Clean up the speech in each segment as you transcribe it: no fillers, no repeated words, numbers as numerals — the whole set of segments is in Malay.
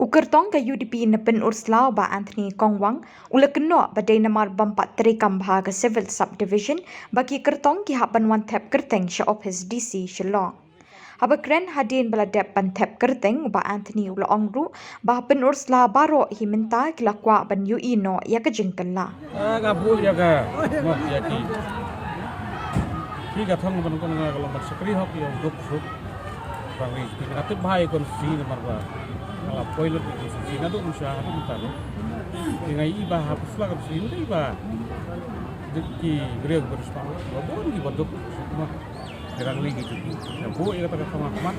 Ukertong ka UDP na penurslao ba Anthony Kongwang ula keno badai namar bampat terikam bahaga civil subdivision bagi kertong ki hapan wan tap kerteng sya office DC Shillong. Haba kren hadin beladap ban tap kerteng ba Anthony ula ongru bah penursla baro hi minta kilakwa ban UI no ya ka jengkala. Gabu ya ka mo ya ki ka thong ban kon ga lomba sakri hok yo duk fuk bagi ki ka tip bhai kon si namar ba kalau poilot itu sih nado usaha itu mentalo, dengan iba hapus lah kalau sih iba, jadi beliau berusaha, walaupun di bentuk semua jarang lagi gitu, ya bu ya kata sama teman,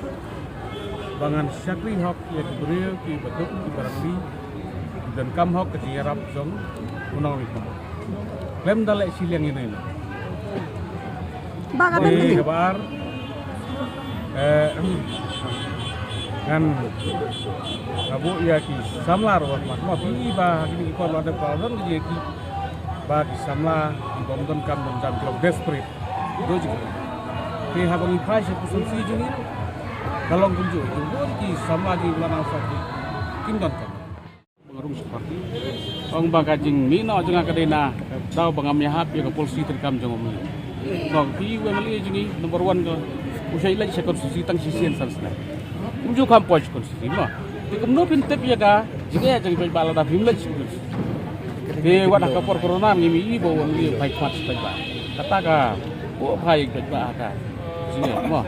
bangan syakri hok ya beliau di bentuk di barang li dan kam hok ke Arab zong unang itu, lem dalek silang ini, bang ada ni, kabar, kan abu ya ki samlar wat mat ma bi ba kini ko ada problem ki ba ki samla di bomdon kam dom jam klok desperate do ji ki ha bang price ku sun si ji ni kalong kunju do ki samla di lana sa ki kim don kam pengaruh seperti ong ba ka jing mi no jeng akadena dau bangam ya hap ya polisi terkam jong mi no ki we mali ji ni number 1 ko usai lagi sekon si tang sisian sansna Unjuk kampus konstitusi mah. Di kemudian pintep ya ka, jika jangan coba bala dah film lagi. Di wadah kapor corona ni bawa ni baik mat coba. Kata ka, oh baik coba ka. Sini mah.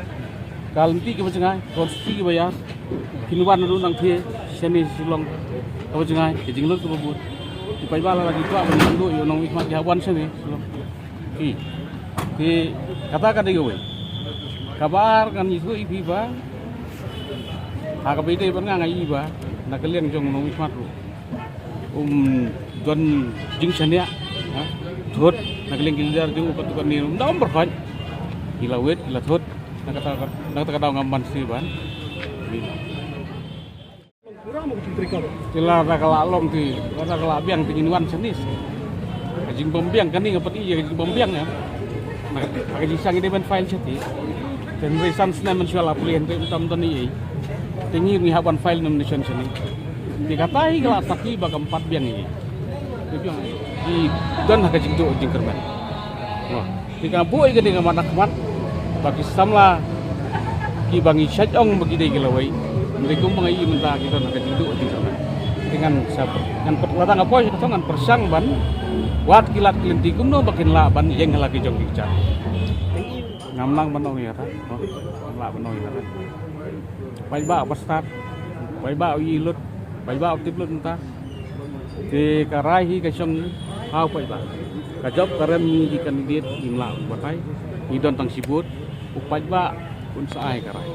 Kalau nanti kita cengai konstitusi bayar, kinuan dulu nang thie, seni silong apa cengai, jeng lu tu buat. Di baik bala lagi tu apa ni dulu, yang nong ikmat jawan sini silong. Di katakan dia gue. Kabar kan itu ibu bang. Hak bide ban nga iba na kaliang jong no ismat ru don jing chania ha thot na kaliang gilar jong upat kan ni ndam berfan ila wet ila thot na kata daw ngamban si ban tila ra kala long ti ra kala biang tingin wan senis jing bombiang kan ni ngapat iya jing bombiang ya maka jing sang ide ban file chati dan resan sna mensual apulian te utam ton ni tinggi ni haban file nomination sini dikatai kalau taki bag 4 biang ini di dan hak jing do jing kerban wah tika boy gede ngamanak mat bagi samla ki bangi syajong bagi dei gelawai mereka mengai mentah kita hak jing do jing kerban dengan sabar dengan perlatang apa itu dengan persang ban wat kilat kelenti kumno bakin la ban yang lagi jong bicara ngamlang banong ya ta oh la banong ya ta Bai ba pastat, bai ba ilut, bai ba tiplut entah. Di karahi kasong hau bai ba. Kajop karam di kandidat imla batai, idon tang sibut, upai ba pun saai karahi.